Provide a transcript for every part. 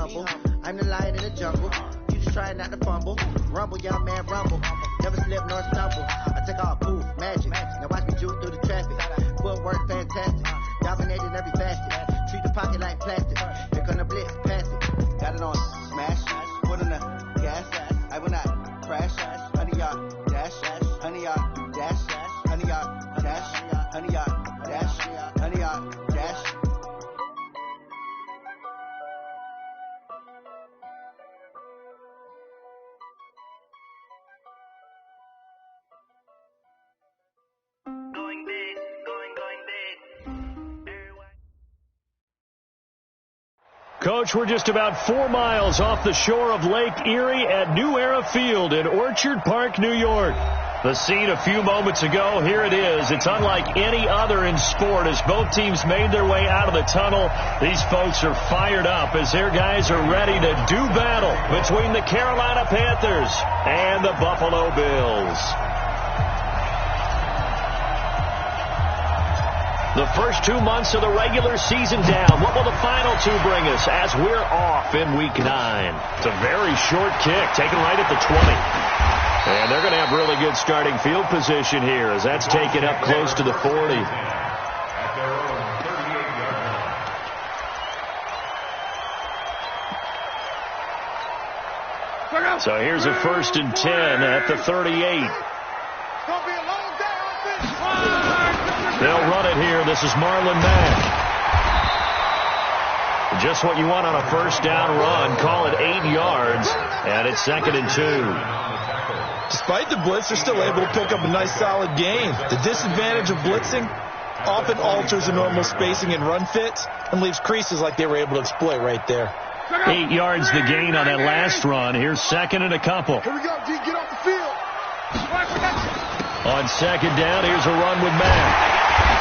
humble. I'm the lion in the jungle. You just trying not to fumble. Rumble, young man, rumble. Never slip nor stumble. I take all poof, magic. Now watch me juke through the traffic. Footwork fantastic. Dominating every facet. Treat the pocket like plastic. Here come the blitz, pass it. Got it on smash. Put on the gas. I will not crash. Honey yard dash. Honey yard dash. Honey yard dash. Honey yard dash. Honey yard dash. Coach, we're just about 4 miles off the shore of Lake Erie at New Era Field in Orchard Park, New York. The scene a few moments ago, here it is. It's unlike any other in sport as both teams made their way out of the tunnel. These folks are fired up as their guys are ready to do battle between the Carolina Panthers and the Buffalo Bills. The first 2 months of the regular season down. What will the final two bring us as we're off in Week 9? It's a very short kick, taken right at the 20. And they're going to have really good starting field position here as that's taken up close to the 40. So here's a 1st and 10 at the 38. They'll run it here. This is Marlon Mack. Just what you want on a first down run. Call it 8 yards, and it's 2nd and 2. Despite the blitz, they're still able to pick up a nice, solid gain. The disadvantage of blitzing often alters the normal spacing and run fits and leaves creases like they were able to exploit right there. 8 yards the gain on that last run. Here's 2nd and a couple. Here we go, D. Get off the field. On 2nd down, here's a run with Mack.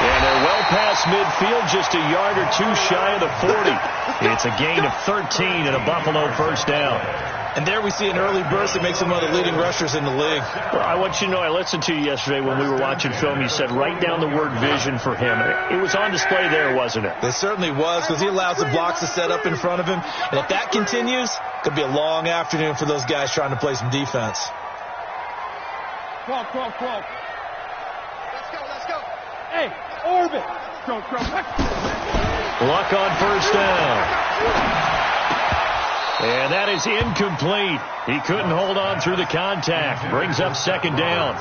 And they're well past midfield, just a yard or two shy of the 40. It's a gain of 13 and a Buffalo first down. And there we see an early burst that makes him one of the leading rushers in the league. Well, I want you to know, I listened to you yesterday when we were watching film. You said write down the word vision for him. It was on display there, wasn't it? It certainly was, because he allows the blocks to set up in front of him. And if that continues, it could be a long afternoon for those guys trying to play some defense. Let's go. Hey, orbit. Go. Luck on first down. And that is incomplete. He couldn't hold on through the contact. Brings up 2nd down.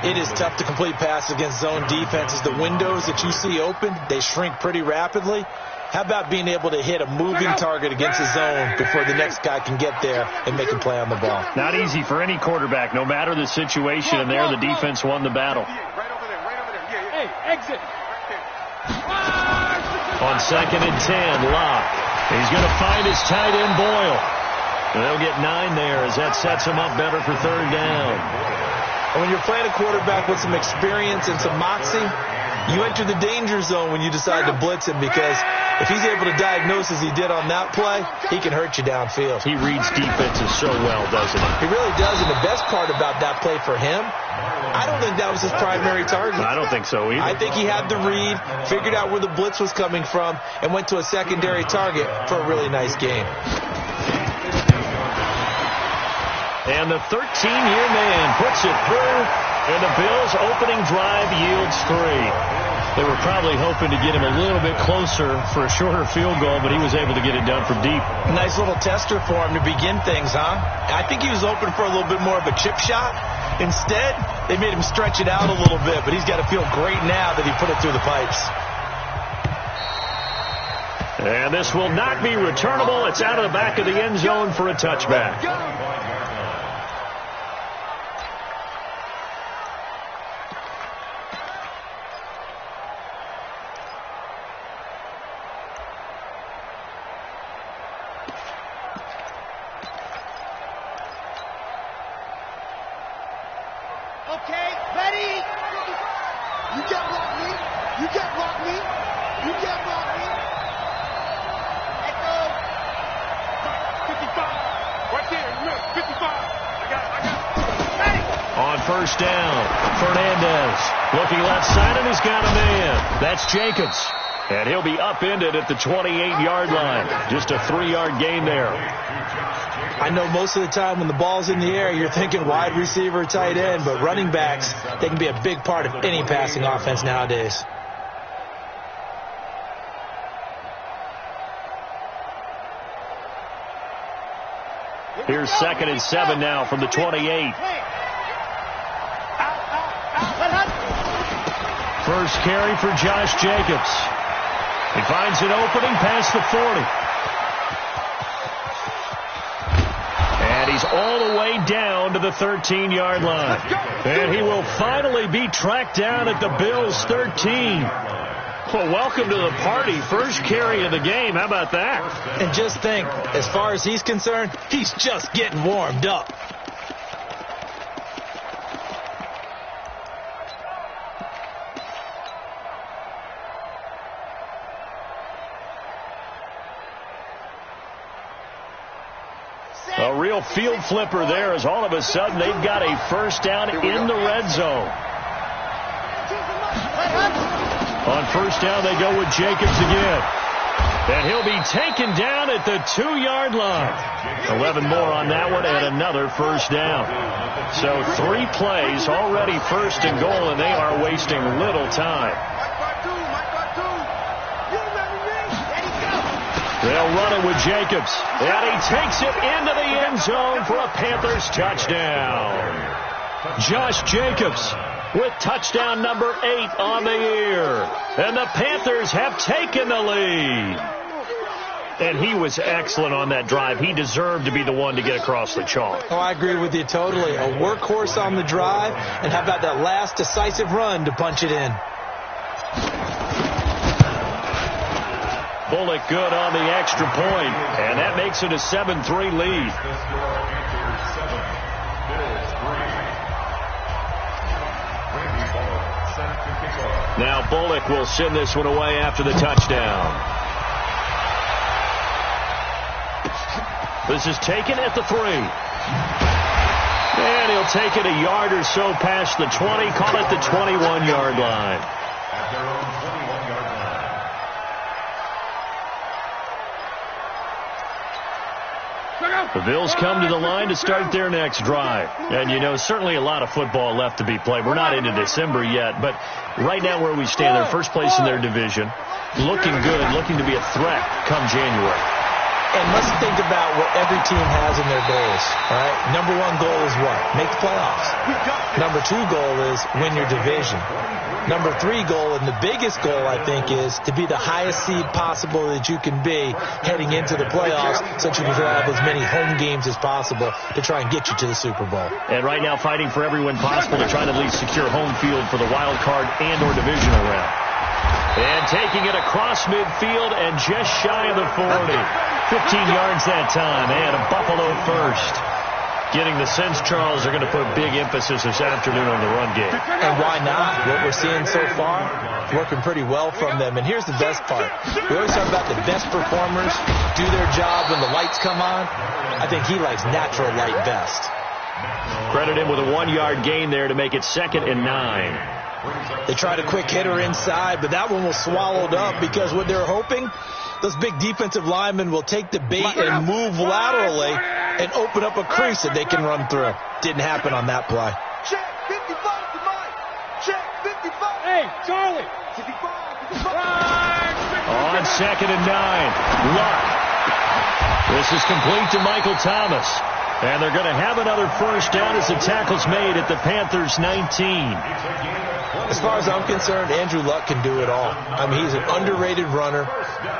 It is tough to complete passes against zone defenses. The windows that you see open, they shrink pretty rapidly. How about being able to hit a moving target against the zone before the next guy can get there and make a play on the ball? Not easy for any quarterback, no matter the situation. And there, the defense won the battle. Right over there. Hey, exit. On 2nd and 10, Locke. He's going to find his tight end, Boyle. And they'll get 9 there as that sets him up better for 3rd down. And when you're playing a quarterback with some experience and some moxie, you enter the danger zone when you decide to blitz him, because if he's able to diagnose as he did on that play, he can hurt you downfield. He reads defenses so well, doesn't he? He really does, and the best part about that play for him, I don't think that was his primary target. I don't think so either. I think he had the read, figured out where the blitz was coming from, and went to a secondary target for a really nice game. And the 13-year man puts it through, and the Bills' opening drive yields 3. They were probably hoping to get him a little bit closer for a shorter field goal, but he was able to get it done from deep. Nice little tester for him to begin things, huh? I think he was hoping for a little bit more of a chip shot. Instead, they made him stretch it out a little bit, but he's got to feel great now that he put it through the pipes. And this will not be returnable. It's out of the back of the end zone for a touchback. Okay, ready? You can't block me. You can't block me. You can't block me. Let's go. 55. Right there. Look, 55. I got it. Hey. On first down, Fernandez looking left side, and he's got a man. That's Jacobs. And he'll be upended at the 28-yard line. Just a 3-yard gain there. I know most of the time when the ball's in the air, you're thinking wide receiver, tight end, but running backs, they can be a big part of any passing offense nowadays. Here's 2nd and 7 now from the 28. First carry for Josh Jacobs. He finds an opening past the 40. And he's all the way down to the 13-yard line. And he will finally be tracked down at the Bills' 13. Well, welcome to the party. First carry of the game. How about that? And just think, as far as he's concerned, he's just getting warmed up. A real field flipper there as all of a sudden they've got a first down in the red zone. On first down, they go with Jacobs again. And he'll be taken down at the 2-yard line. 11 more on that one and another first down. So 3 plays, already first and goal, and they are wasting little time. They'll run it with Jacobs. And he takes it into the end zone for a Panthers touchdown. Josh Jacobs with touchdown number 8 on the year. And the Panthers have taken the lead. And he was excellent on that drive. He deserved to be the one to get across the chalk. Oh, I agree with you totally. A workhorse on the drive. And how about that last decisive run to punch it in? Bullock good on the extra point. And that makes it a 7-3 lead. Now Bullock will send this one away after the touchdown. This is taken at the 3. And he'll take it a yard or so past the 20, call it the 21-yard line. At their own 21-yard line. The Bills come to the line to start their next drive. And, you know, certainly a lot of football left to be played. We're not into December yet, but right now where we stand, they're first place in their division. Looking good, looking to be a threat come January. And let's think about what every team has in their goals. All right? Number 1 goal is what? Make the playoffs. Number 2 goal is win your division. Number 3 goal, and the biggest goal, I think, is to be the highest seed possible that you can be heading into the playoffs so that you can have as many home games as possible to try and get you to the Super Bowl. And right now fighting for every win possible to try to at least secure home field for the wild card and or divisional round. And taking it across midfield and just shy of the 40. 15 yards that time, and a Buffalo first. Getting the sense, Charles, are going to put big emphasis this afternoon on the run game. And why not? What we're seeing so far, working pretty well from them. And here's the best part. We always talk about the best performers do their job when the lights come on. I think he likes natural light best. Credit him with a 1-yard gain there to make it 2nd and 9. They tried a quick hitter inside, but that one was swallowed up because what they're hoping, those big defensive linemen will take the bait and move laterally and open up a crease that they can run through. Didn't happen on that play. Check 55 to Mike. Check 55. Hey, Charlie. 55. On 2nd and 9. Luck. This is complete to Michael Thomas. And they're going to have another first down as the tackle's made at the Panthers' 19. As far as I'm concerned, Andrew Luck can do it all. I mean, he's an underrated runner,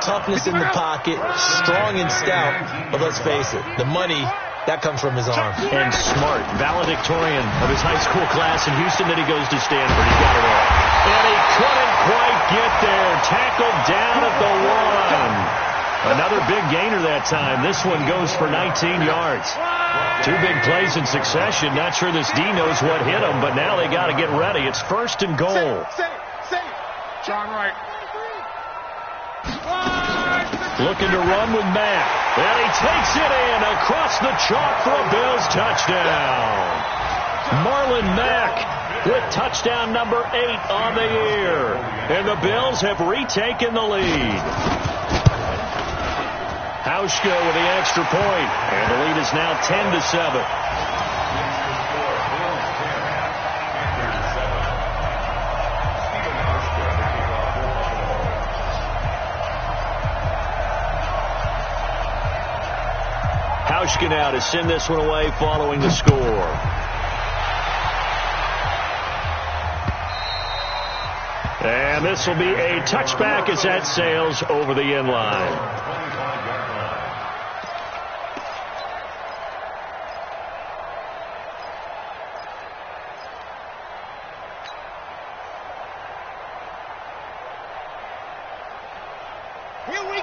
toughness in the pocket, strong and stout. But let's face it, the money, that comes from his arm. And smart, valedictorian of his high school class in Houston, then he goes to Stanford. He got it all. And he couldn't quite get there. Tackled down at the 1. Another big gainer that time. This one goes for 19 yards. 2 big plays in succession. Not sure this D knows what hit him, but now they got to get ready. It's 1st and goal. John Wright. Looking to run with Mack. And he takes it in across the chalk for a Bills touchdown. Marlon Mack with touchdown number 8 on the year. And the Bills have retaken the lead. Hauschka with the extra point, and the lead is now 10-7. Hauschka now to send this one away following the score. And this will be a touchback as that sails over the end line.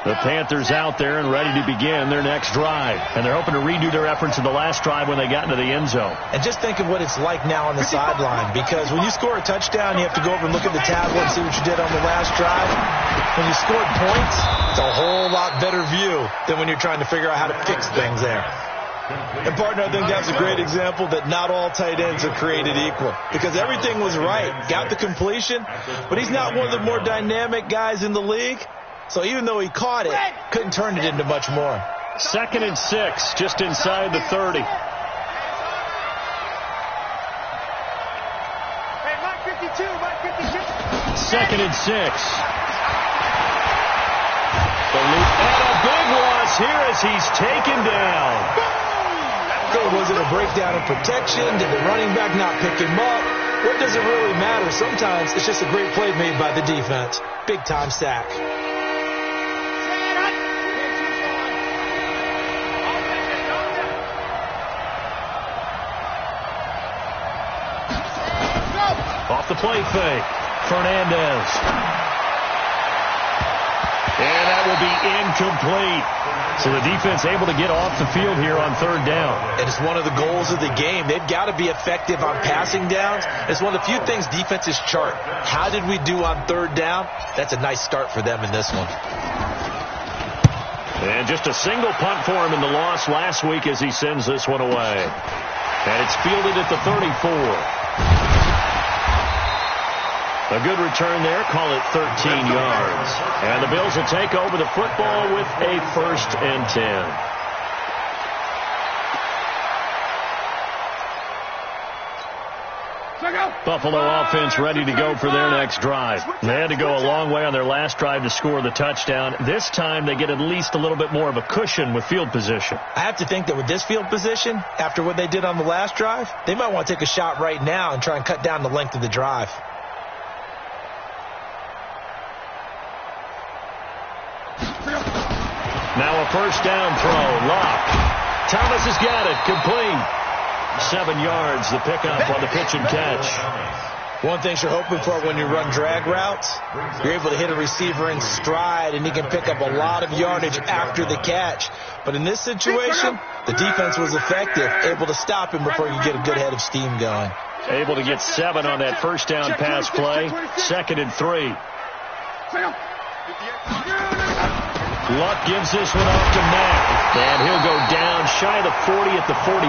The Panthers out there and ready to begin their next drive. And they're hoping to redo their efforts in the last drive when they got into the end zone. And just think of what it's like now on the sideline. Because when you score a touchdown, you have to go over and look at the tablet and see what you did on the last drive. When you scored points, it's a whole lot better view than when you're trying to figure out how to fix things there. And, partner, I think that's a great example that not all tight ends are created equal. Because everything was right. Got the completion, but he's not one of the more dynamic guys in the league. So even though he caught it, couldn't turn it into much more. 2nd and 6, just inside the 30. Hey, Mike 52, Mike 52. 2nd and 6. And a big loss here as he's taken down. Was it a breakdown in protection? Did the running back not pick him up? What does it really matter? Sometimes it's just a great play made by the defense. Big time sack. Off the play fake, Fernandez. And that will be incomplete. So the defense able to get off the field here on 3rd down. And it's one of the goals of the game. They've got to be effective on passing downs. It's one of the few things defenses chart. How did we do on 3rd down? That's a nice start for them in this one. And just a single punt for him in the loss last week as he sends this one away. And it's fielded at the 34. A good return there. Call it 13 yards. And the Bills will take over the football with a 1st and 10. Buffalo offense ready to go for their next drive. They had to go a long way on their last drive to score the touchdown. This time they get at least a little bit more of a cushion with field position. I have to think that with this field position, after what they did on the last drive, they might want to take a shot right now and try and cut down the length of the drive. Now a 1st down throw. Locke. Thomas has got it. Complete. 7 yards, the pickup on the pitch and catch. One thing you're hoping for when you run drag routes, you're able to hit a receiver in stride, and he can pick up a lot of yardage after the catch. But in this situation, the defense was effective, able to stop him before you get a good head of steam going. Able to get 7 on that 1st down pass play. 2nd and 3. Luck gives this one off to Mack. And he'll go down shy of the 40 at the 41.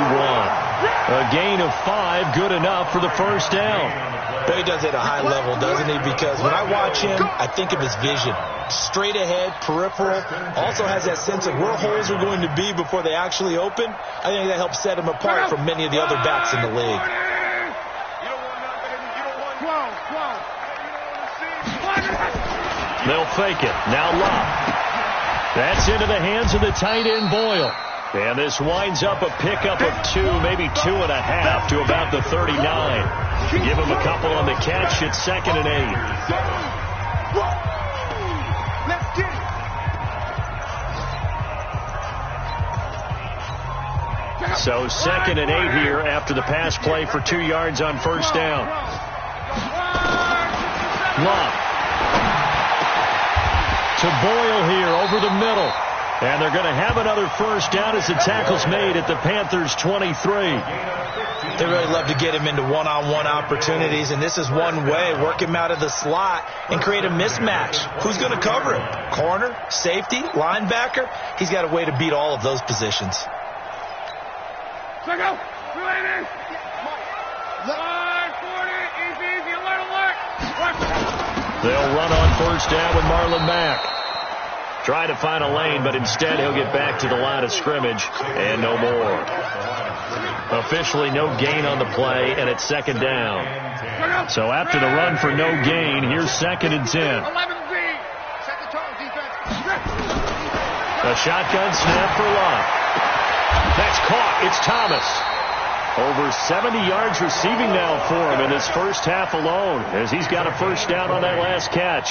A gain of 5, good enough for the 1st down. But he does it at a high level, doesn't he? Because when I watch him, I think of his vision. Straight ahead, peripheral. Also has that sense of where holes are going to be before they actually open. I think that helps set him apart from many of the other backs in the league. They'll fake it. Now Locke. That's into the hands of the tight end Boyle. And this winds up a pickup of 2, maybe 2.5 to about the 39. Give him a couple on the catch. It's 2nd and 8. So 2nd and 8 here after the pass play for 2 yards on 1st down. Locke. To Boyle here over the middle. And they're going to have another 1st down as the tackle's made at the Panthers' 23. They really love to get him into one-on-one opportunities, and this is one way. Work him out of the slot and create a mismatch. Who's going to cover him? Corner, safety, linebacker? He's got a way to beat all of those positions. They'll run on first down with Marlon Mack. Try to find a lane, but instead he'll get back to the line of scrimmage and no more. Officially no gain on the play, and it's second down. So after the run for no gain, here's 2nd and 10. A shotgun snap for Love. That's caught. It's Thomas. Over 70 yards receiving now for him in his first half alone, as he's got a first down on that last catch.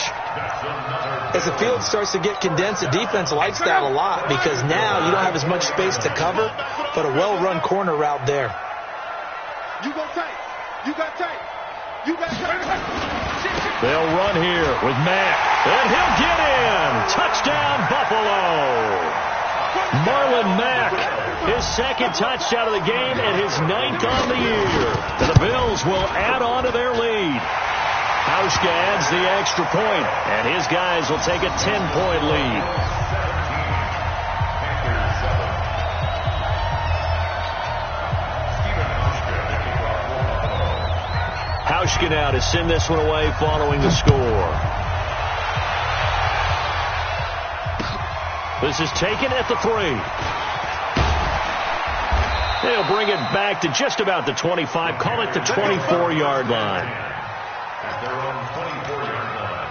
As the field starts to get condensed, the defense likes that a lot because now you don't have as much space to cover, but a well-run corner route there. You go tight. You got tight. You got tight. They'll run here with Mack, and he'll get in. Touchdown, Buffalo. Marlon Mack, his 2nd touchdown of the game and his 9th on the year. And the Bills will add on to their lead. Hauschka adds the extra point, and his guys will take a 10-point lead. Hauschka now to send this one away following the score. This is taken at the 3. They'll bring it back to just about the 25. Call it the 24-yard line. At their own 24-yard line.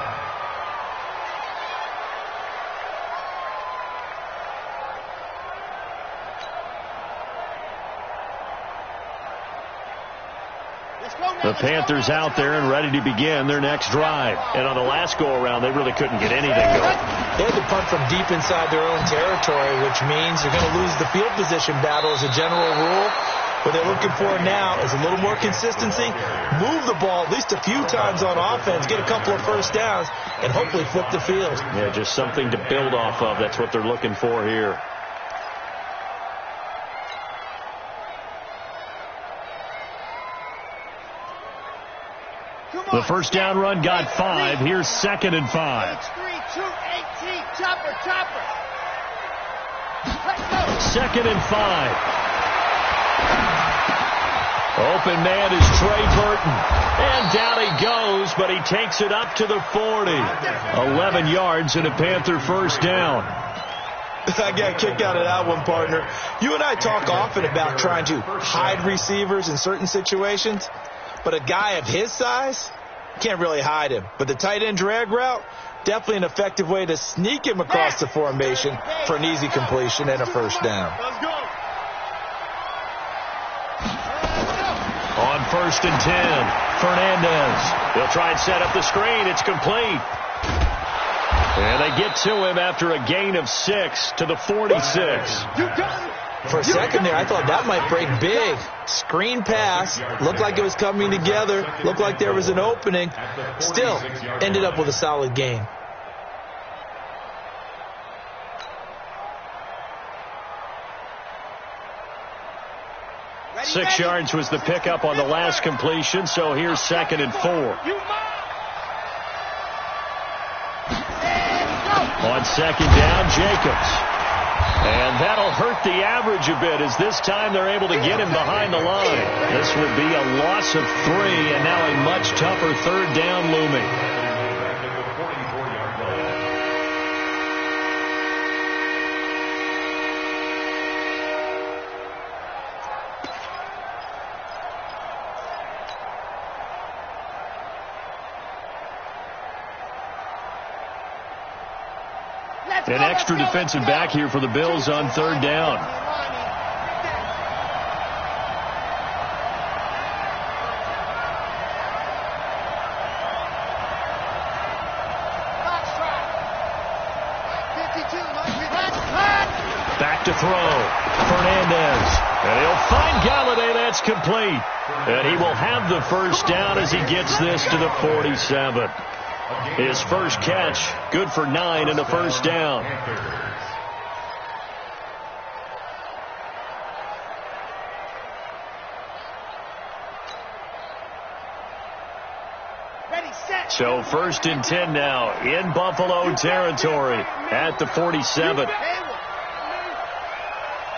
The Panthers out there and ready to begin their next drive. And on the last go-around, they really couldn't get anything going. They had to punt from deep inside their own territory, which means you're going to lose the field position battle as a general rule. What they're looking for now is a little more consistency, move the ball at least a few times on offense, get a couple of first downs, and hopefully flip the field. Yeah, just something to build off of. That's what they're looking for here. The first down run got 5. Here's 2nd and 5. 2nd and 5. Open man is Trey Burton. And down he goes, but he takes it up to the 40. 11 yards and a Panther first down. I got a kick out of that one, partner. You and I talk often about trying to hide receivers in certain situations, but a guy of his size can't really hide him. But the tight end drag route, definitely an effective way to sneak him across the formation for an easy completion and a first down. On 1st and 10, Fernandez. He'll try and set up the screen. It's complete. And they get to him after a gain of 6 to the 46. For a second there, I thought that might break big. Screen pass. Looked like it was coming together. Looked like there was an opening. Still, ended up with a solid gain. Ready, 6 yards was the pickup on the last completion, so here's 2nd and 4. On 2nd down, Jacobs. And that'll hurt the average a bit as this time they're able to get him behind the line. This would be a loss of 3 and now a much tougher 3rd down looming. An extra defensive back here for the Bills on 3rd down. Back to throw. Fernandez. And he'll find Galladay. That's complete. And he will have the first down as he gets this to the 47. His first catch, good for 9 and a first down. So 1st and 10 now in Buffalo territory at the 47.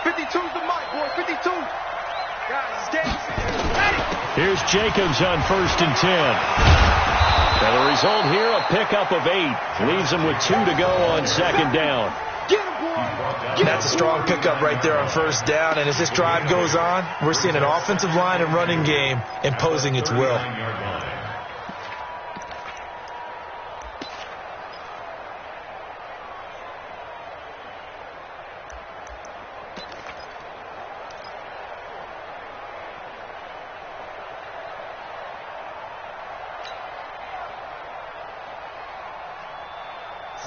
52's the mic, boy. 52. Guys, here's Jacobs on 1st and 10. And the result here, a pickup of 8. Leaves them with 2 to go on second down. That's a strong pickup right there on first down. And as this drive goes on, we're seeing an offensive line and running game imposing its will.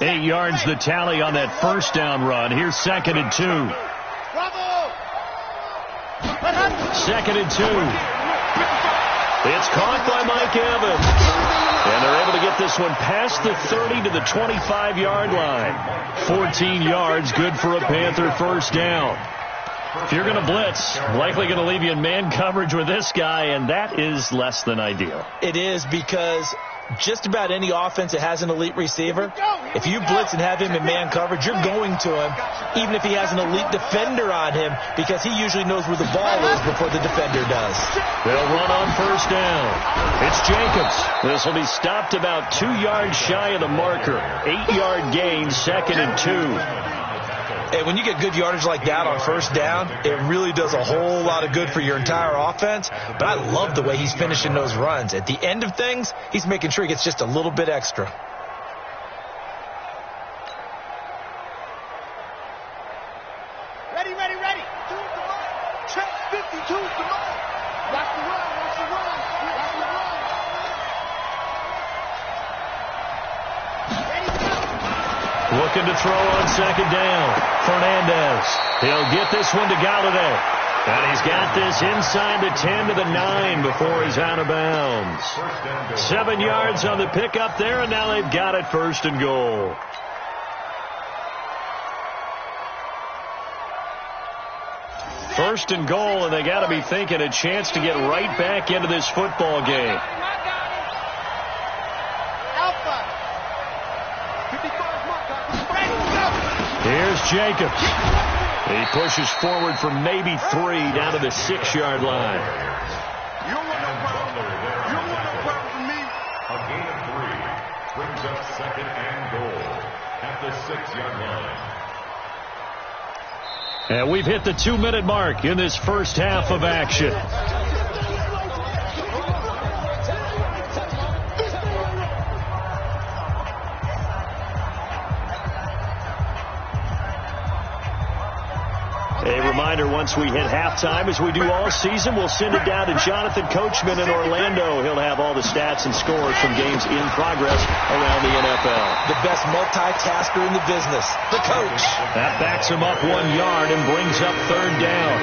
Eight yards the tally on that first down run. Here's second and 2. Second and 2. It's caught by Mike Evans. And they're able to get this one past the 30 to the 25-yard line. 14 yards, good for a Panther first down. If you're going to blitz, likely going to leave you in man coverage with this guy, and that is less than ideal. It is, because just about any offense that has an elite receiver, if you blitz and have him in man coverage, you're going to him, even if he has an elite defender on him, because he usually knows where the ball is before the defender does. They'll run on first down. It's Jacobs. This will be stopped about 2 yards shy of the marker. 8-yard gain, second and 2. And when you get good yardage like that on first down, it really does a whole lot of good for your entire offense. But I love the way he's finishing those runs. At the end of things, he's making sure he gets just a little bit extra. Ready, ready, ready. Check 52 to Watch the run, watch the run, watch the run. Looking to throw on second down. Fernandez. He'll get this one to Galladay. And he's got this inside the 10 to the 9 before he's out of bounds. 7 yards on the pickup there, and now they've got it first and goal. First and goal, and they got to be thinking a chance to get right back into this football game. Here's Jacobs. He pushes forward for maybe 3 down to the 6-yard line. You don't want no problem. You don't want no problem for me. A gain of 3 brings up second and goal at the 6-yard line. And we've hit the 2-minute mark in this first half of action. A reminder, once we hit halftime, as we do all season, we'll send it down to Jonathan Coachman in Orlando. He'll have all the stats and scores from games in progress around the NFL. The best multitasker in the business, the coach. That backs him up 1 yard and brings up third down.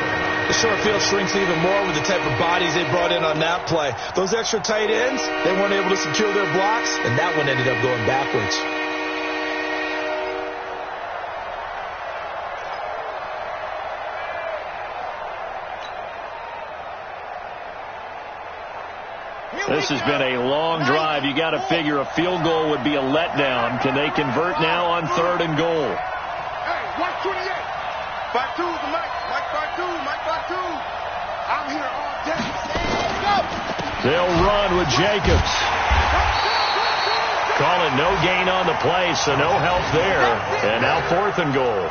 The short field shrinks even more with the type of bodies they brought in on that play. Those extra tight ends, they weren't able to secure their blocks, and that one ended up going backwards. This has been a long drive. You got to figure a field goal would be a letdown. Can they convert now on third and goal? Hey, 128. 5-2 to Mike. Mike 5-2. Mike 5-2. I'm here all day. Go. They'll run with Jacobs. Call it no gain on the play, so no help there. And now fourth and goal.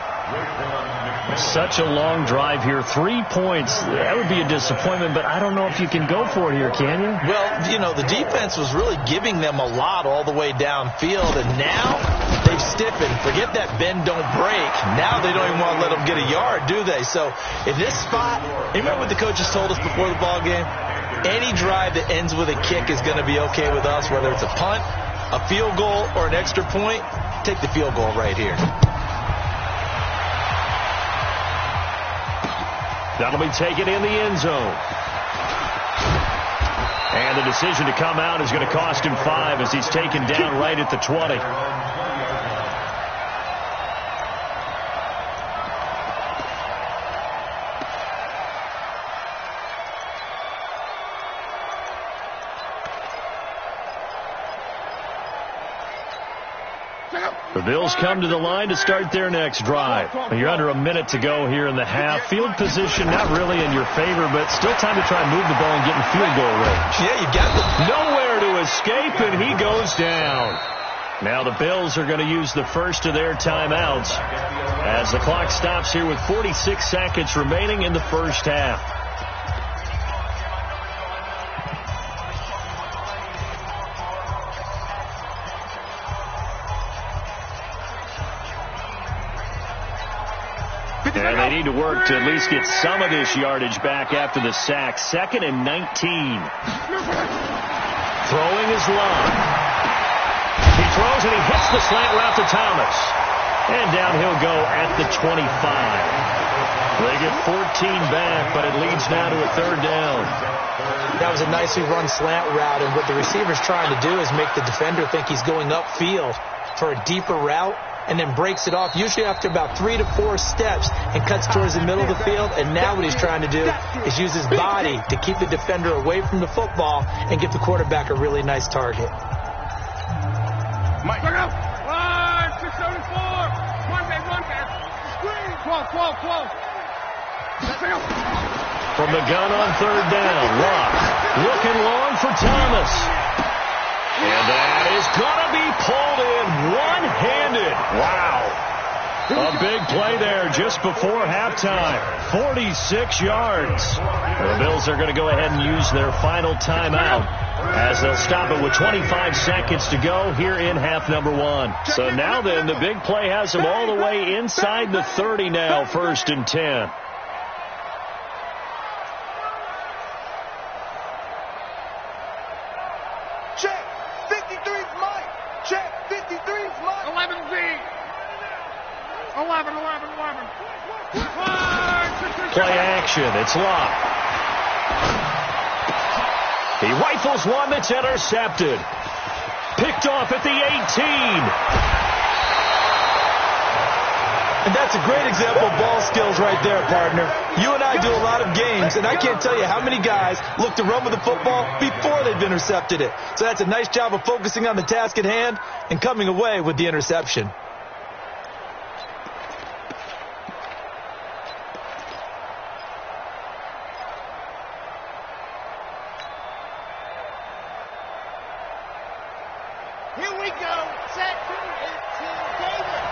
Such a long drive here. 3 points. That would be a disappointment, but I don't know if you can go for it here, can you? Well, you know, the defense was really giving them a lot all the way downfield, and now they've stiffened. Forget that bend, don't break. Now they don't even want to let them get a yard, do they? So in this spot, remember what the coaches told us before the ball game? Any drive that ends with a kick is going to be okay with us, whether it's a punt, a field goal, or an extra point. Take the field goal right here. That'll be taken in the end zone. And the decision to come out is going to cost him 5 as he's taken down right at the 20. The Bills come to the line to start their next drive. You're under a minute to go here in the half. Field position not really in your favor, but still time to try and move the ball and get in field goal range. Yeah, you got it. Nowhere to escape, and he goes down. Now the Bills are going to use the first of their timeouts as the clock stops here with 46 seconds remaining in the first half. And they need to work to at least get some of this yardage back after the sack. 2nd and 19. Throwing is long. He throws and he hits the slant route to Thomas. And down he'll go at the 25. They get 14 back, but it leads now to a 3rd down. That was a nicely run slant route, and what the receiver's trying to do is make the defender think he's going upfield for a deeper route, and then breaks it off, usually after about 3 to 4 steps, and cuts towards the middle of the field. And now what he's trying to do is use his body to keep the defender away from the football and give the quarterback a really nice target. Mike. Look out! 674! One back. Screen! 12. From the gun on 3rd down, Locke looking long for Thomas. And that is going to be pulled in one-handed. Wow. A big play there just before halftime. 46 yards. The Bills are going to go ahead and use their final timeout as they'll stop it with 25 seconds to go here in half number 1. So now then, the big play has them all the way inside the 30 now, 1st and 10. Check. 53's Mike. Check. 53's Mike. 11Z. 11. Play action. It's Locke. He rifles one that's intercepted. Picked off at the 18. And that's a great example of ball skills right there, partner. You and I do a lot of games, and I can't tell you how many guys look to run with the football before they've intercepted it. So that's a nice job of focusing on the task at hand and coming away with the interception. Here we go. Set. It's David.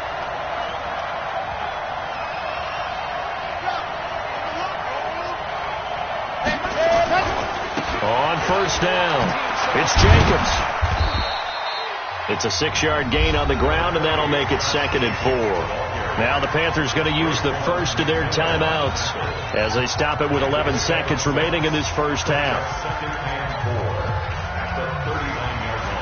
On 1st down, it's Jacobs. It's a 6-yard gain on the ground, and that'll make it 2nd and 4. Now the Panthers going to use the first of their timeouts as they stop it with 11 seconds remaining in this first half. 2nd and 4 at the 39-yard line.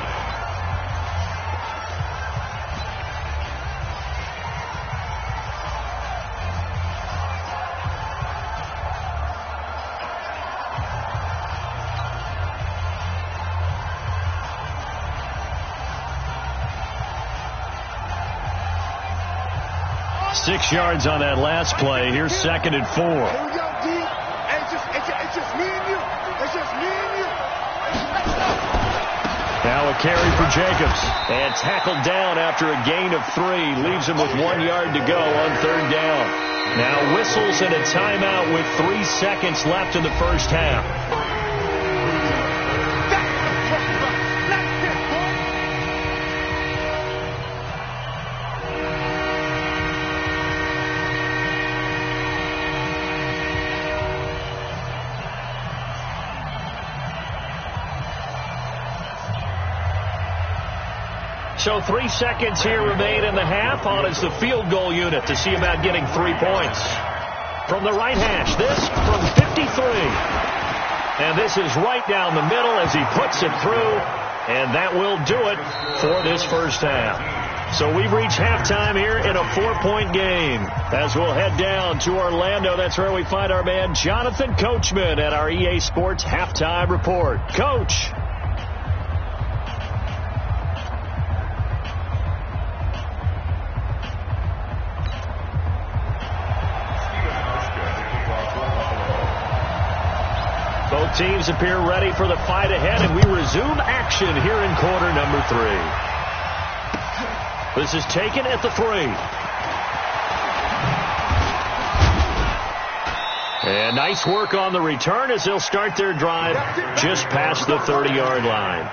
Six yards on that last play. Here's 2nd and 4. Here we go, D. It's just me and you. It's just me and you. Now a carry for Jacobs. And tackled down after a gain of 3. Leaves him with 1 yard to go on 3rd down. Now whistles and a timeout with 3 seconds left in the first half. So 3 seconds here remain in the half. On is the field goal unit to see about getting 3 points. From the right hash, this from 53. And this is right down the middle as he puts it through. And that will do it for this first half. So we've reached halftime here in a 4-point game. As we'll head down to Orlando, that's where we find our man Jonathan Coachman at our EA Sports Halftime Report. Coach. Both teams appear ready for the fight ahead, and we resume action here in quarter number 3. This is taken at the 3. And nice work on the return as they'll start their drive just past the 30-yard line.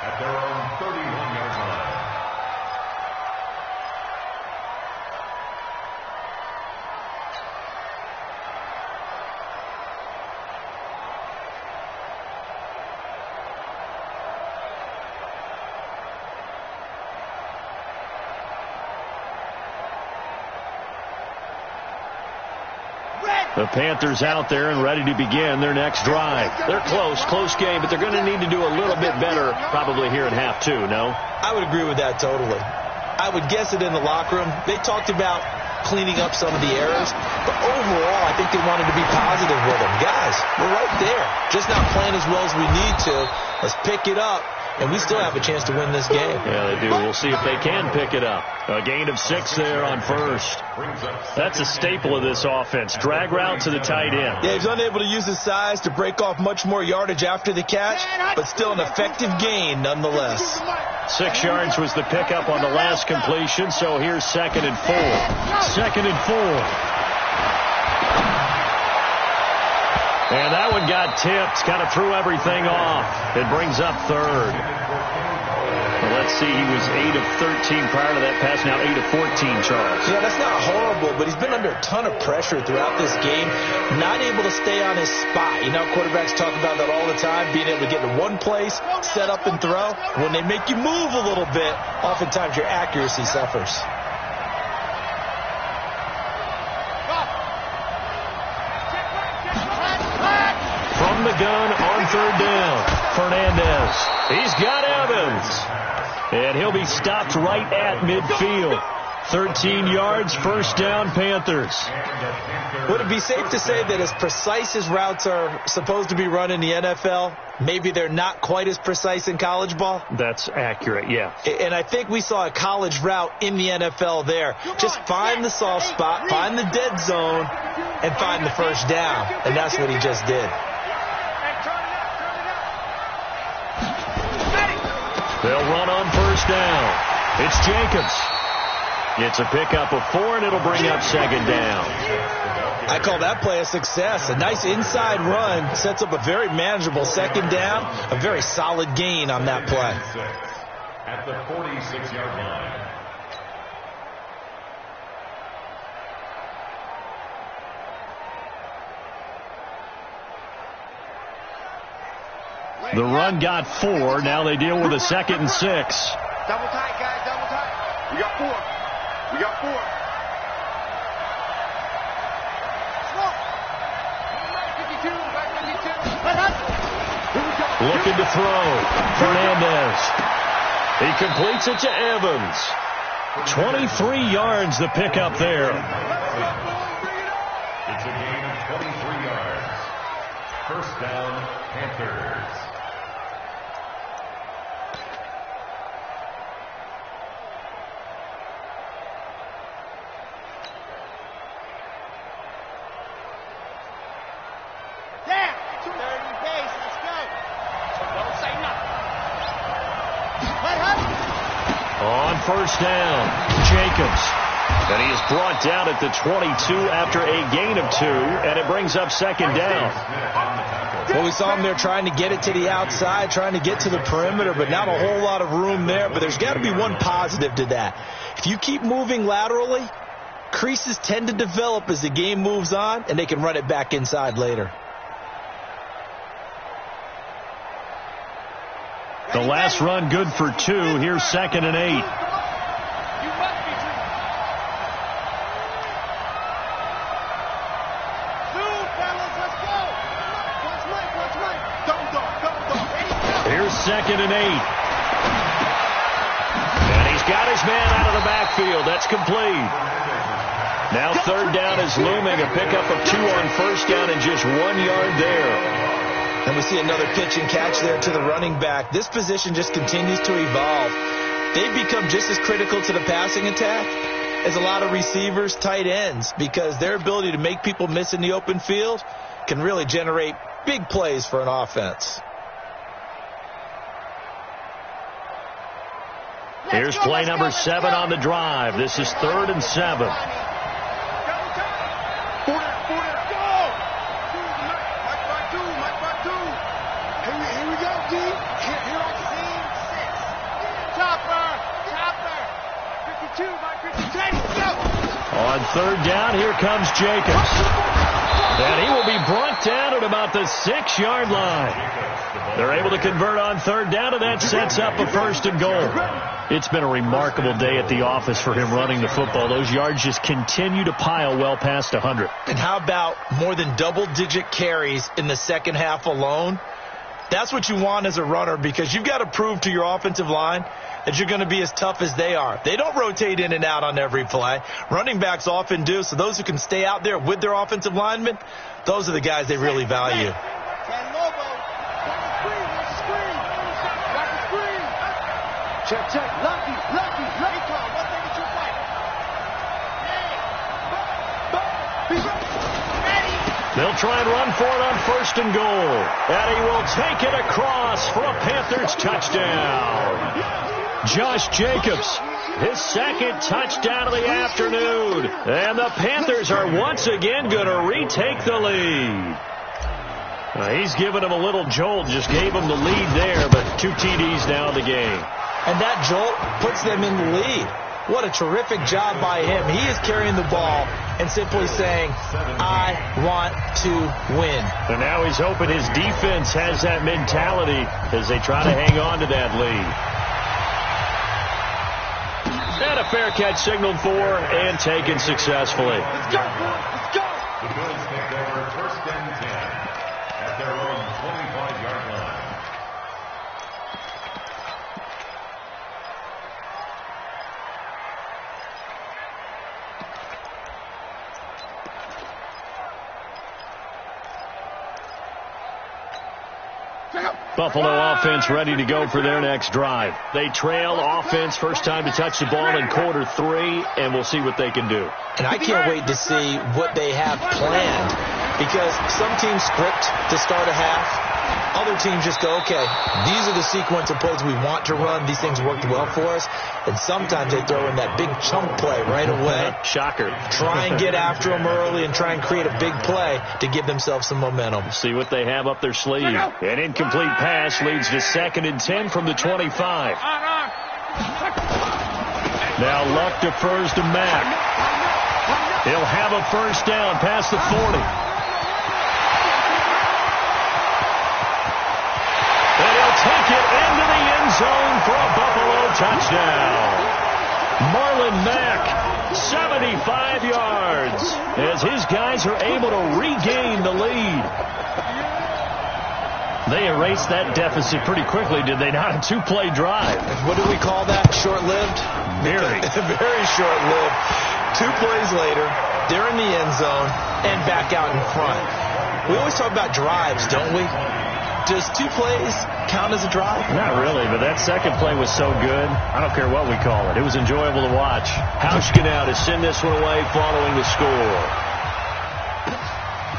at their own 31-yard line. The Panthers out there and ready to begin their next drive. They're close game, but they're going to need to do a little bit better probably here in half two, no? I would agree with that totally. I would guess it in the locker room. They talked about cleaning up some of the errors, but overall, I think they wanted to be positive with them. Guys, we're right there. Just not playing as well as we need to. Let's pick it up, and we still have a chance to win this game. Yeah, they do. We'll see if they can pick it up. A gain of 6 there on first. That's a staple of this offense. Drag route to the tight end. Yeah, he's unable to use his size to break off much more yardage after the catch, but still an effective gain nonetheless. 6 yards was the pickup on the last completion, so here's 2nd and 4. 2nd and 4. And that one got tipped. Kind of threw everything off. It brings up 3rd. Well, let's see. He was 8 of 13 prior to that pass. Now 8 of 14, Charles. Yeah, that's not horrible, but he's been under a ton of pressure throughout this game. Not able to stay on his spot. You know, quarterbacks talk about that all the time, being able to get to one place, set up and throw. When they make you move a little bit, oftentimes your accuracy suffers. From the gun on 3rd down, Fernandez. He's got Evans. And he'll be stopped right at midfield. 13 yards, 1st down, Panthers. Would it be safe to say that as precise as routes are supposed to be run in the NFL, maybe they're not quite as precise in college ball? That's accurate, yeah. And I think we saw a college route in the NFL there. Just find the soft spot, find the dead zone, and find the 1st down. And that's what he just did. They'll run on 1st down. It's Jacobs. It's a pickup of 4, and it'll bring up 2nd down. I call that play a success. A nice inside run sets up a very manageable 2nd down. A very solid gain on that play. At the 46-yard line. The run got 4. Now they deal with a 2nd and 6. Double tight, guys, double tight. We got 4. We got 4. Looking to throw. Fernandez. He completes it to Evans. 23 yards the pickup there. It's a gain of 23 yards. 1st down, Panthers. On 1st down, Jacobs. And he is brought down at the 22 after a gain of 2, and it brings up 2nd down. Well, we saw him there trying to get it to the outside, trying to get to the perimeter, but not a whole lot of room there. But there's got to be one positive to that. If you keep moving laterally, creases tend to develop as the game moves on, and they can run it back inside later. The last run good for 2. Here's 2nd and 8. Here's 2nd and 8. And he's got his man out of the backfield. That's complete. Now 3rd down is looming. A pickup of 2 on 1st down and just 1 yard there. And we see another pitch and catch there to the running back. This position just continues to evolve. They've become just as critical to the passing attack as a lot of receivers, tight ends, because their ability to make people miss in the open field can really generate big plays for an offense. Here's play number 7 on the drive. This is 3rd and 7. On third down, here comes Jacobs. And he will be brought down at about the 6-yard line. They're able to convert on third down, and that sets up a 1st and goal. It's been a remarkable day at the office for him running the football. Those yards just continue to pile well past 100. And how about more than double-digit carries in the second half alone? That's what you want as a runner, because you've got to prove to your offensive line that you're going to be as tough as they are. They don't rotate in and out on every play. Running backs often do, so those who can stay out there with their offensive linemen, those are the guys they really value. Check, check. Lucky. One thing that you fight. They'll try and run for it on 1st and goal. And he will take it across for a Panthers touchdown. Josh Jacobs, his 2nd touchdown of the afternoon. And the Panthers are once again going to retake the lead. He's given him a little jolt, just gave him the lead there, but 2 TDs now in the game. And that jolt puts them in the lead. What a terrific job by him. He is carrying the ball and simply saying, I want to win. And now he's hoping his defense has that mentality as they try to hang on to that lead. And a fair catch signaled for and taken successfully. Let's go, boys. Let's go. The Bills take over 1st and 10 at their own 25-yard line. Buffalo offense ready to go for their next drive. They trail offense, first time to touch the ball in quarter 3, and we'll see what they can do. And I can't wait to see what they have planned, because some teams script to start a half. Other teams just go, okay, these are the sequence of plays we want to run. These things worked well for us. And sometimes they throw in that big chunk play right away. Shocker. Try and get after them early and try and create a big play to give themselves some momentum. See what they have up their sleeve. An incomplete pass leads to 2nd and 10 from the 25. Now Luck defers to Mack. He'll have a 1st down past the 40. Take it into the end zone for a Buffalo touchdown. Marlon Mack, 75 yards, as his guys are able to regain the lead. They erased that deficit pretty quickly, did they not? A 2-play drive. What do we call that? Short-lived? Very. Very short-lived. 2 plays later, they're in the end zone and back out in front. We always talk about drives, don't we? Does 2 plays count as a drive? Not really, but that second play was so good. I don't care what we call it. It was enjoyable to watch. Hauschka now to send this one away following the score.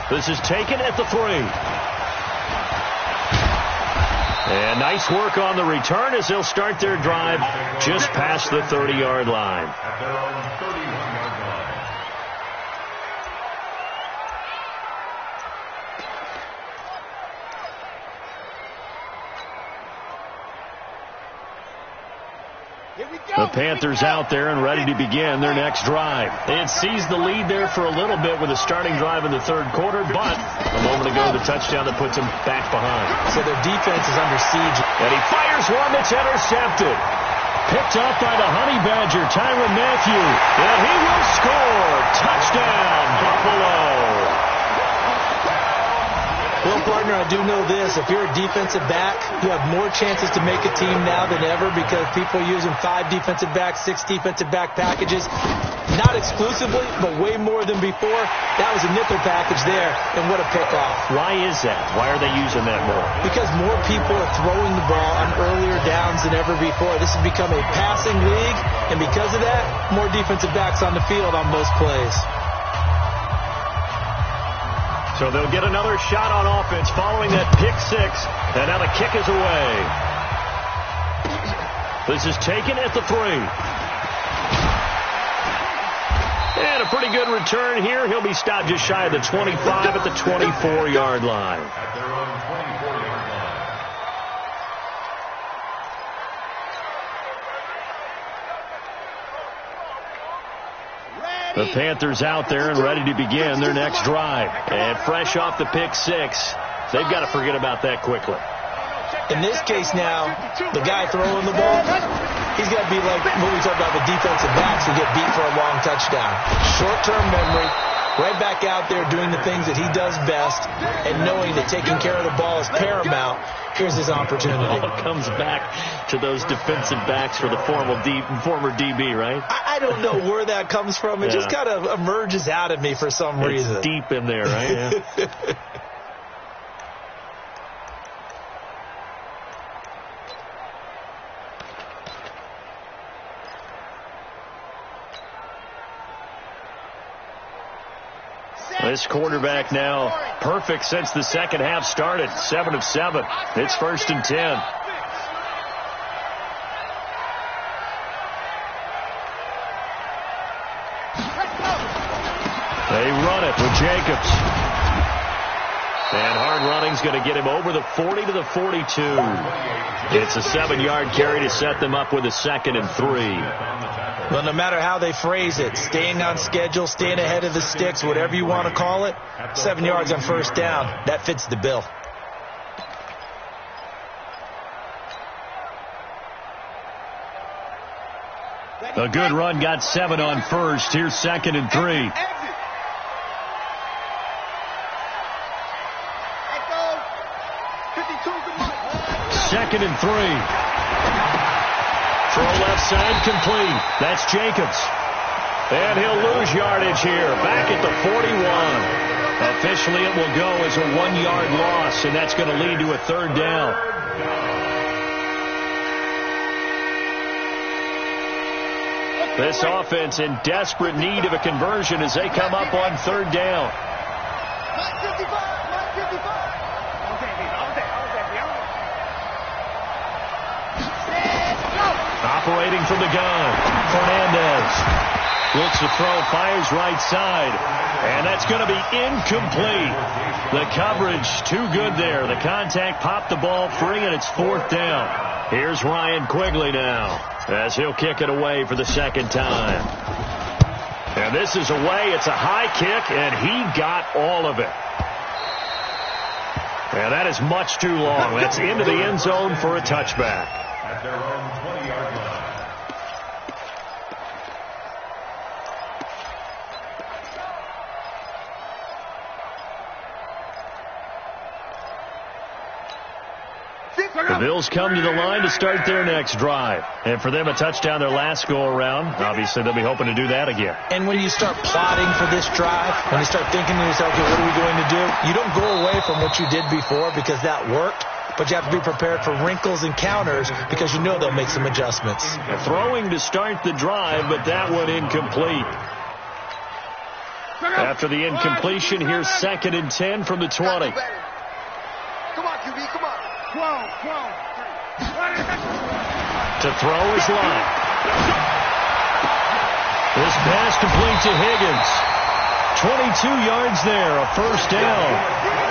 This is taken at the 3. And nice work on the return as they'll start their drive just past the 30-yard line. At their own 31-yard line. The Panthers out there and ready to begin their next drive. They had seized the lead there for a little bit with a starting drive in the 3rd quarter, but a moment ago the touchdown that puts them back behind. So their defense is under siege. And he fires one that's intercepted. Picked up by the Honey Badger, Tyrann Mathieu. And he will score. Touchdown, Buffalo. Well, partner, I do know this. If you're a defensive back, you have more chances to make a team now than ever because people are using 5 defensive backs, 6 defensive back packages. Not exclusively, but way more than before. That was a nickel package there, and what a pickoff. Why is that? Why are they using that more? Because more people are throwing the ball on earlier downs than ever before. This has become a passing league, and because of that, more defensive backs on the field on most plays. So they'll get another shot on offense following that pick 6. And now the kick is away. This is taken at the 3. And a pretty good return here. He'll be stopped just shy of the 25 at the 24-yard line. At their own 24-yard line. Ready. The Panthers out there and ready to begin their next drive. And fresh off the pick six, they've got to forget about that quickly. In this case now, the guy throwing the ball, he's got to be like what we talked about with defensive backs who get beat for a long touchdown. Short-term memory, right back out there doing the things that he does best, and knowing that taking care of the ball is paramount. Here's his opportunity. It all comes back to those defensive backs for the former DB, right? I don't know where that comes from. It just kind of emerges out of me for some reason. It's deep in there, right? Yeah. This quarterback now perfect since the second half started. 7 of 7. It's 1st and 10. They run it with Jacobs. And hard running's going to get him over the 40 to the 42. It's a 7-yard carry to set them up with a 2nd and 3. Well, no matter how they phrase it, staying on schedule, staying ahead of the sticks, whatever you want to call it, 7 yards on 1st down, that fits the bill. A good run got 7 on 1st. Here's 2nd and 3. 2nd and 3. Throw left side complete. That's Jacobs. And he'll lose yardage here. Back at the 41. Officially it will go as a 1-yard loss, and that's going to lead to a 3rd down. This offense in desperate need of a conversion as they come up on 3rd down. Operating from the gun, Fernandez looks to throw, fires right side, and that's going to be incomplete. The coverage too good there. The contact popped the ball free, and it's 4th down. Here's Ryan Quigley now as he'll kick it away for the 2nd time. And this is away. It's a high kick, and he got all of it. And that is much too long. That's into the end zone for a touchback. At their own 20-yard line. The Bills come to the line to start their next drive. And for them, a touchdown their last go-around. Obviously, they'll be hoping to do that again. And when you start plotting for this drive, when you start thinking to yourself, okay, what are we going to do? You don't go away from what you did before because that worked. But you have to be prepared for wrinkles and counters because you know they'll make some adjustments. Throwing to start the drive, but that one incomplete. After the incompletion, here's 2nd and 10 from the 20. Come on, QB, come on. 12. To throw is Lott. This pass complete to Higgins. 22 yards there, a 1st down.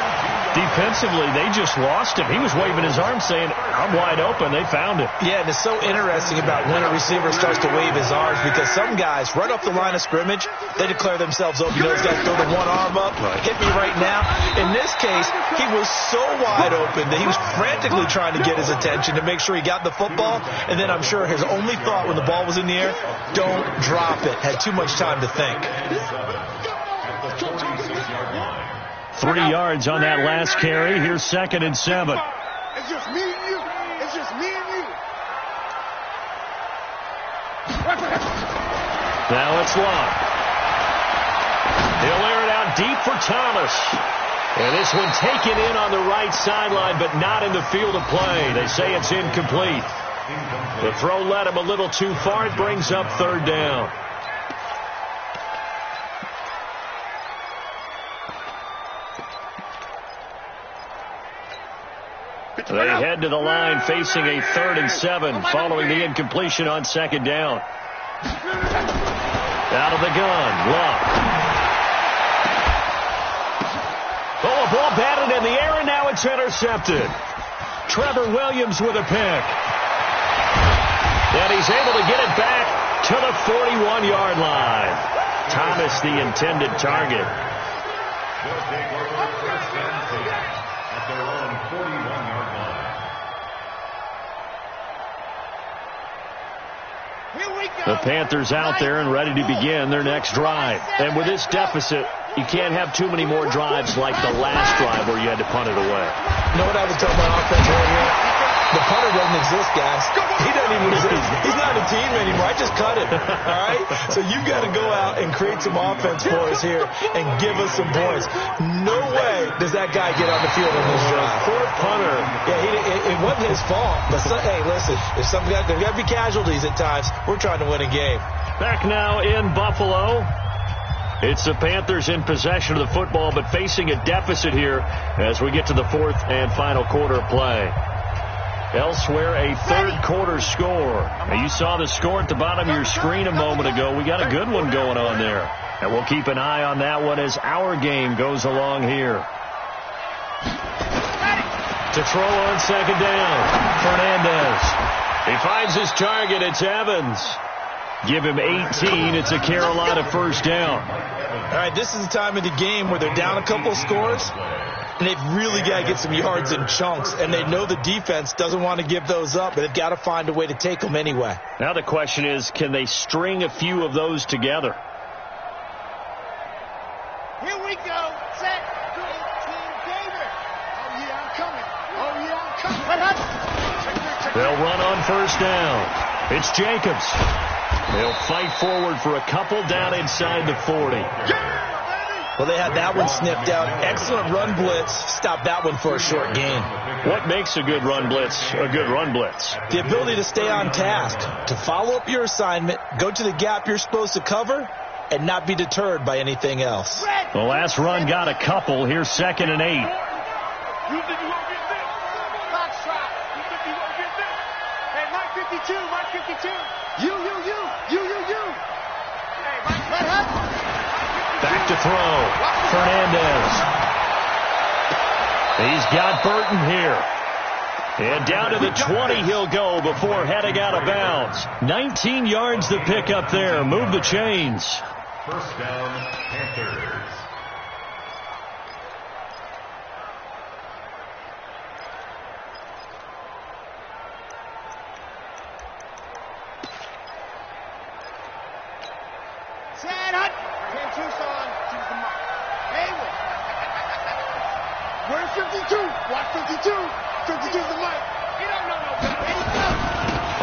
Defensively, they just lost him. He was waving his arms saying, I'm wide open. They found him. Yeah, and it's so interesting about when a receiver starts to wave his arms because some guys, right off the line of scrimmage, they declare themselves open. Those guys throw the one arm up, hit me right now. In this case, he was so wide open that he was frantically trying to get his attention to make sure he got the football. And then I'm sure his only thought when the ball was in the air, don't drop it. Had too much time to think. 3 yards on that last carry. Here's 2nd and 7. It's just me and you. It's just me and you. Now it's Lott. He'll air it out deep for Thomas. And this one taken in on the right sideline, but not in the field of play. They say it's incomplete. The throw led him a little too far. It brings up 3rd down. They head to the line facing a 3rd and 7 following the incompletion on 2nd down. Out of the gun, Lott. Oh, a ball batted in the air, and now it's intercepted. Trevor Williams with a pick. And he's able to get it back to the 41-yard line. Thomas the intended target. They'll take over first and 10 at their own 41-yard line. The Panthers out there and ready to begin their next drive. And with this deficit, you can't have too many more drives like the last drive where you had to punt it away. You know what I would tell my offense right here? The punter doesn't exist, guys. He doesn't even exist. He's not a team anymore. I just cut him. All right? So you've got to go out and create some offense for us here and give us some points. No way does that guy get on the field on this drive. Poor punter. Yeah, it wasn't his fault. But, hey, listen, if there's got to be casualties at times. We're trying to win a game. Back now in Buffalo. It's the Panthers in possession of the football, but facing a deficit here as we get to the fourth and final quarter of play. Elsewhere, a third quarter score. Now, you saw the score at the bottom of your screen a moment ago. We got a good one going on there. And we'll keep an eye on that one as our game goes along here. To throw on second down, Fernandez. He finds his target. It's Evans. Give him 18. It's a Carolina first down. All right, this is the time of the game where they're down a couple of scores, and they've really got to get some yards in chunks, and they know the defense doesn't want to give those up, but they've got to find a way to take them anyway. Now the question is, can they string a few of those together? Here we go. Set. Team David. Oh, yeah, I'm coming. Oh, yeah, I'm coming. They'll run on first down. It's Jacobs. They'll fight forward for a couple down inside the 40. Well, they had that one sniffed out. Excellent run blitz. Stop that one for a short gain. What makes a good run blitz a good run blitz? The ability to stay on task, to follow up your assignment, go to the gap you're supposed to cover, and not be deterred by anything else. The last run got a couple. Here's 2nd and 8. You think you won't get this? Box shot. You think you won't get this? Hey, Mike 52, Mike 52. You. Hey, Mike, back to throw. Fernandez. He's got Burton here. And down to the 20 he'll go before heading out of bounds. 19 yards to pick up there. Move the chains. First down, Panthers. Set up. Ken Tucson. Choose the mark. Hayward. Where's 52? Watch 52. 52's the mic. You don't know no better.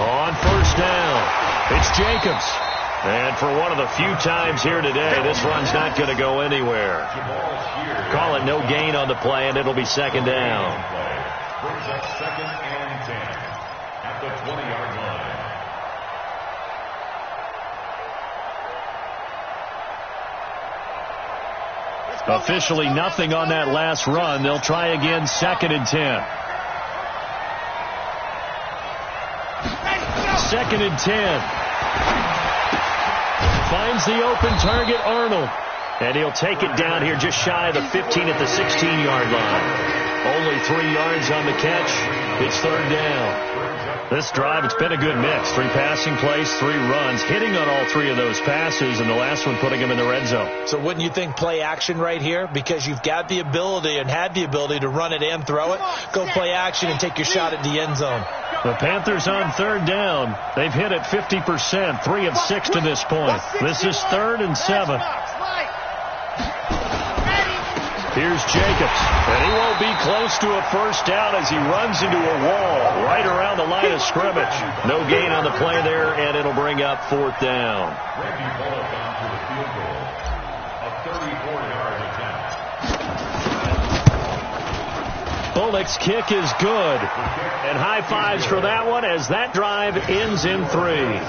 On first down, it's Jacobs. And for one of the few times here today, this run's not going to go anywhere. Call it no gain on the play, and it'll be second down. Brings up 2nd and 10 at the 20-yard line. Officially nothing on that last run. They'll try again, 2nd and 10. 2nd and 10. Finds the open target, Arnold. And he'll take it down here just shy of the 15 at the 16-yard line. Only 3 yards on the catch. It's third down. This drive, it's been a good mix. 3 passing plays, 3 runs, hitting on all 3 of those passes, and the last one putting him in the red zone. So wouldn't you think play action right here? Because you've got the ability and had the ability to run it and throw it. Go play action and take your shot at the end zone. The Panthers on third down. They've hit it 50%, 3 of 6 to this point. This is 3rd and 7. Here's Jacobs, and he won't be close to a first down as he runs into a wall right around the line of scrimmage. No gain on the play there, and it'll bring up 4th down. Randy Bullock on to the field goal. A 34-yard attempt. Bullock's kick is good. And high fives for that one as that drive ends in 3.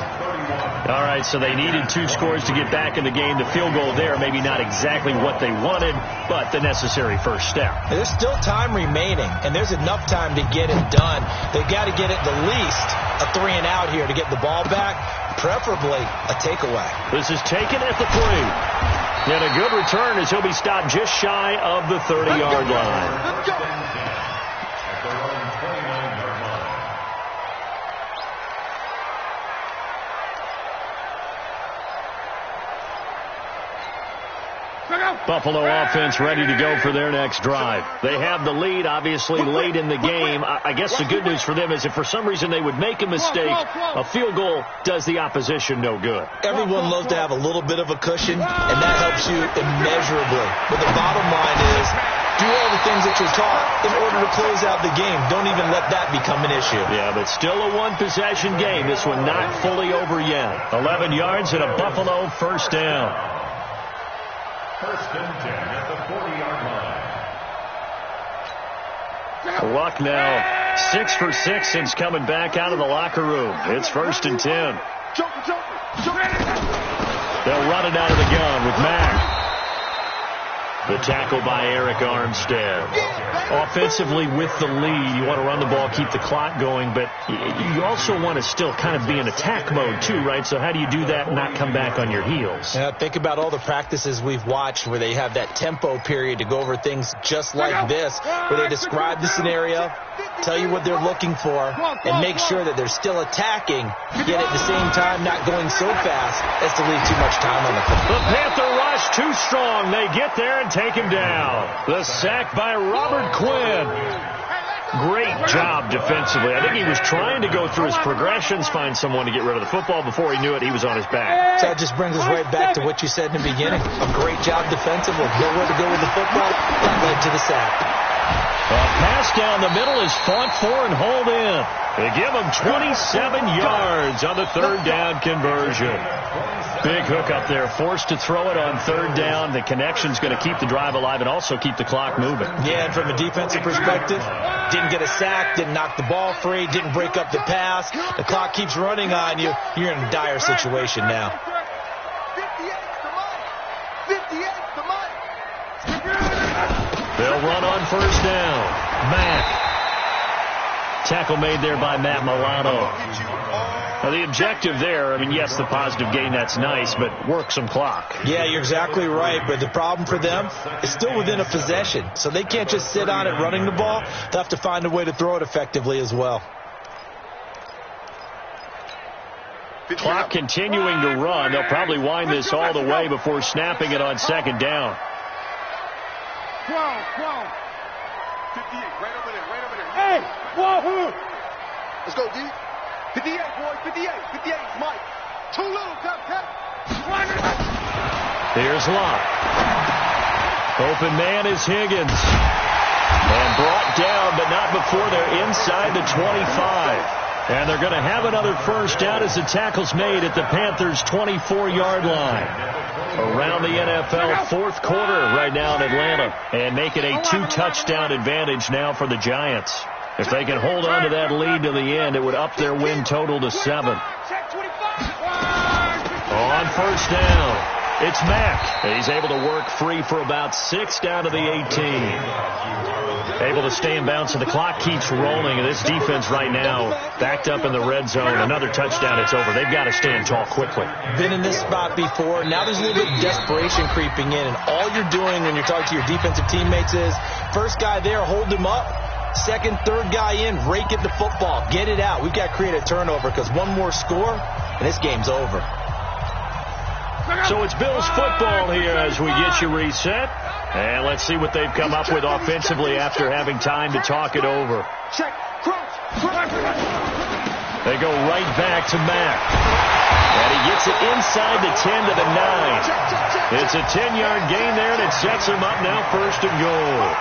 All right, so they needed 2 scores to get back in the game. The field goal there, maybe not exactly what they wanted, but the necessary first step. There's still time remaining, and there's enough time to get it done. They've got to get it the least a 3 and out here to get the ball back, preferably a takeaway. This is taken at the 3. And a good return as he'll be stopped just shy of the 30-yard line. Buffalo offense ready to go for their next drive. They have the lead, obviously, late in the game. I guess the good news for them is if for some reason they would make a mistake, a field goal does the opposition no good. Everyone loves to have a little bit of a cushion, and that helps you immeasurably. But the bottom line is, do all the things that you're taught in order to close out the game. Don't even let that become an issue. Yeah, but still a one-possession game. This one not fully over yet. 11 yards and a Buffalo first down. First and 10 at the 40-yard line. Luck now 6 for 6 since coming back out of the locker room. It's first and 10. They'll run it out of the gun with Mack. The tackle by Eric Armstead. Offensively with the lead, you want to run the ball, keep the clock going, but you also want to still kind of be in attack mode too, right? So how do you do that and not come back on your heels? Yeah, think about all the practices we've watched where they have that tempo period to go over things just like this, where they describe the scenario, tell you what they're looking for, and make sure that they're still attacking, yet at the same time not going so fast as to leave too much time on the clock. The Panther rush too strong. They get there and take him down. The sack by Robert Quinn. Great job defensively. I think he was trying to go through his progressions, find someone to get rid of the football. Before he knew it, he was on his back. So that just brings us right back to what you said in the beginning. A great job defensively. Nowhere to go with the football. That led to the sack. A pass down the middle is fought for and hauled in. They give him 27 yards on the third down conversion. Big hook up there, forced to throw it on third down. The connection's going to keep the drive alive and also keep the clock moving. Yeah, and from a defensive perspective, didn't get a sack, didn't knock the ball free, didn't break up the pass. The clock keeps running on you. You're in a dire situation now. 58 to Mike. They'll run on first down. Mack. Tackle made there by Matt Milano. Now, the objective there, I mean, yes, the positive gain, that's nice, but work some clock. Yeah, you're exactly right, but the problem for them is still within a possession, so they can't just sit on it running the ball. They'll have to find a way to throw it effectively as well. Clock continuing to run. They'll probably wind this all the way before snapping it on second down. 12. 58, right over there. Hey, whoa! Let's go, D. 58, boy, 58, Mike. Too little, tap. Here's Locke. Open man is Higgins. And brought down, but not before they're inside the 25. And they're going to have another first down as the tackle's made at the Panthers' 24-yard line. Around the NFL fourth quarter right now in Atlanta. And make it a 2-touchdown advantage now for the Giants. If they can hold on to that lead to the end, it would up their win total to 7. On first down, it's Mack. He's able to work free for about 6 down to the 18. Able to stay in bounds, and the clock keeps rolling. And this defense right now backed up in the red zone. Another touchdown, it's over. They've got to stand tall quickly. Been in this spot before. Now there's a little bit of desperation creeping in. And all you're doing when you're talking to your defensive teammates is, first guy there, hold him up. Second, third guy in, rake at the football. Get it out. We've got to create a turnover because one more score, and this game's over. So it's Bills football here as we get you reset. And let's see what they've come up with offensively after having time to talk it over. They go right back to Mack. And he gets it inside the 10 to the 9. It's a 10-yard gain there, and it sets him up now first and goal.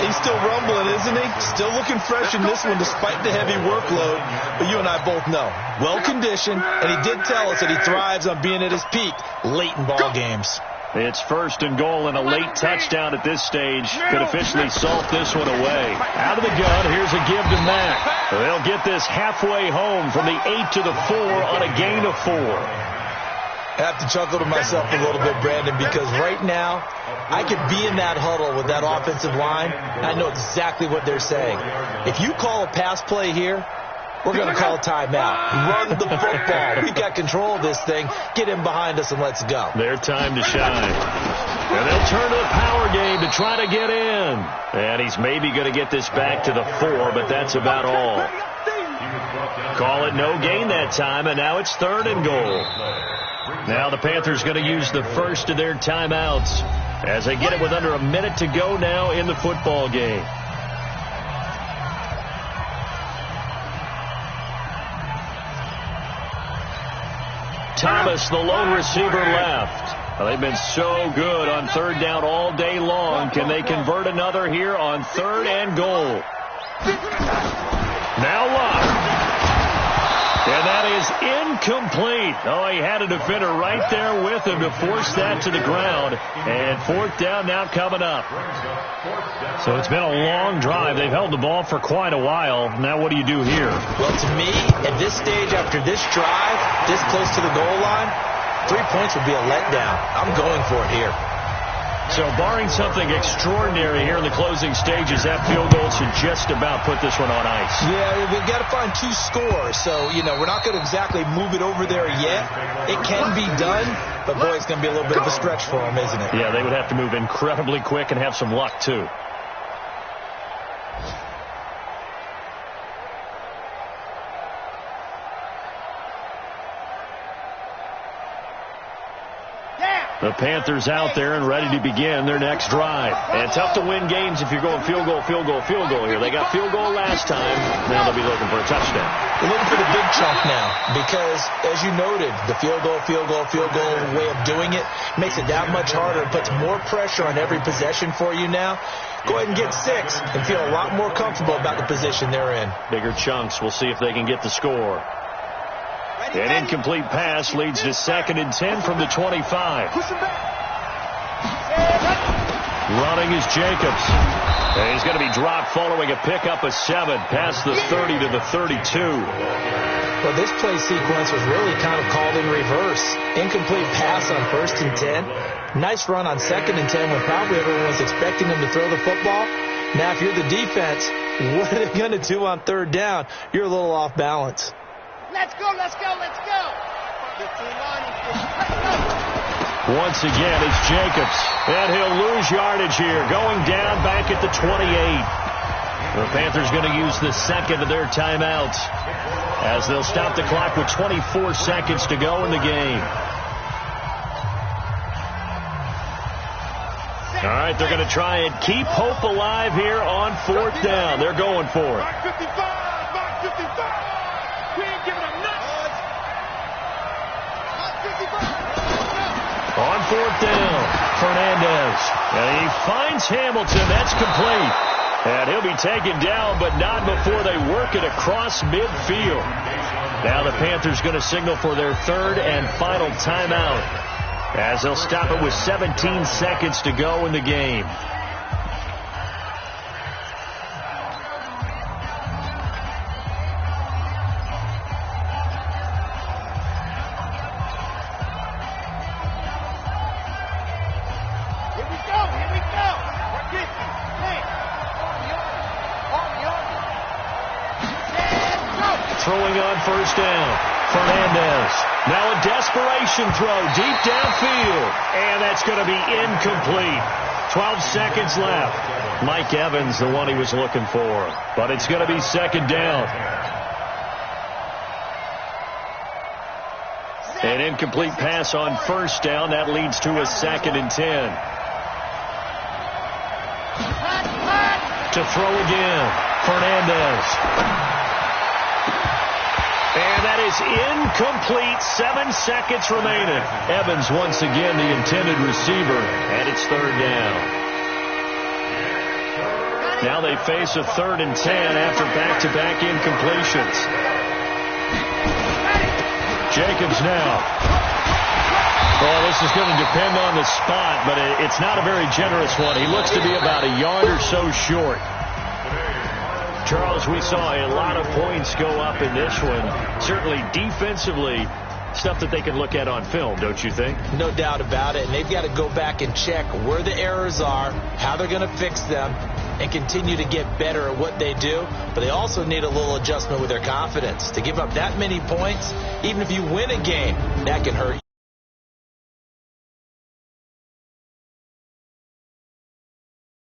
He's still rumbling, isn't he? Still looking fresh in this one despite the heavy workload. But you and I both know, well-conditioned, and he did tell us that he thrives on being at his peak late in ball games. It's first and goal, and a late touchdown at this stage could officially salt this one away. Out of the gun, here's a give to Mack. They'll get this halfway home from the 8 to the 4 on a gain of 4. I have to chuckle to myself a little bit, Brandon, because right now I could be in that huddle with that offensive line, and I know exactly what they're saying. If you call a pass play here, we're going to call a timeout. Run the football. We've got control of this thing. Get him behind us and let's go. Their time to shine. And they'll turn to the power game to try to get in. And he's maybe going to get this back to the 4, but that's about all. Call it no gain that time, and now it's third and goal. Now the Panthers going to use the first of their timeouts as they get it with under a minute to go now in the football game. Thomas, the lone receiver, left. Well, they've been so good on third down all day long. Can they convert another here on 3rd and goal? Now Luck. And that is incomplete. Oh, he had a defender right there with him to force that to the ground. And 4th down now coming up. So it's been a long drive. They've held the ball for quite a while. Now what do you do here? Well, to me, at this stage, after this drive, this close to the goal line, 3 points would be a letdown. I'm going for it here. So barring something extraordinary here in the closing stages, that field goal should just about put this one on ice. Yeah, we've got to find 2 scores. So, we're not going to exactly move it over there yet. It can be done, but, boy, it's going to be a little bit of a stretch for them, isn't it? Yeah, they would have to move incredibly quick and have some luck, too. The Panthers out there and ready to begin their next drive. And tough to win games if you're going field goal here. They got field goal last time. Now they'll be looking for a touchdown. They're looking for the big chunk now because, as you noted, the field goal way of doing it makes it that much harder. It puts more pressure on every possession for you now. Go ahead and get 6 and feel a lot more comfortable about the position they're in. Bigger chunks. We'll see if they can get the score. An incomplete pass leads to 2nd and 10 from the 25. Running is Jacobs. And he's going to be dropped following a pickup of 7 past the 30 to the 32. Well, this play sequence was really kind of called in reverse. Incomplete pass on 1st and 10. Nice run on 2nd and 10 when probably everyone was expecting them to throw the football. Now, if you're the defense, what are they going to do on 3rd down? You're a little off balance. Let's go. Once again, it's Jacobs. And he'll lose yardage here. Going down back at the 28. The Panthers going to use the 2nd of their timeouts as they'll stop the clock with 24 seconds to go in the game. All right, they're going to try and keep hope alive here on 4th down. They're going for it. On 4th down, Fernandez. And he finds Hamilton. That's complete. And he'll be taken down, but not before they work it across midfield. Now the Panthers going to signal for their 3rd and final timeout as they'll stop it with 17 seconds to go in the game. Throwing on 1st down, Fernandez. Now a desperation throw deep downfield, and that's going to be incomplete. 12 seconds left. Mike Evans, the one he was looking for, but it's going to be 2nd down. An incomplete pass on 1st down. That leads to a 2nd and 10. To throw again, Fernandez. And that is incomplete. 7 seconds remaining. Evans once again the intended receiver, and it's 3rd down. Now they face a 3rd and 10 after back-to-back incompletions. Jacobs now. Well, this is going to depend on the spot, but it's not a very generous one. He looks to be about a yard or so short. Charles, we saw a lot of points go up in this one. Certainly defensively, stuff that they can look at on film, don't you think? No doubt about it. And they've got to go back and check where the errors are, how they're going to fix them, and continue to get better at what they do. But they also need a little adjustment with their confidence. To give up that many points, even if you win a game, that can hurt you.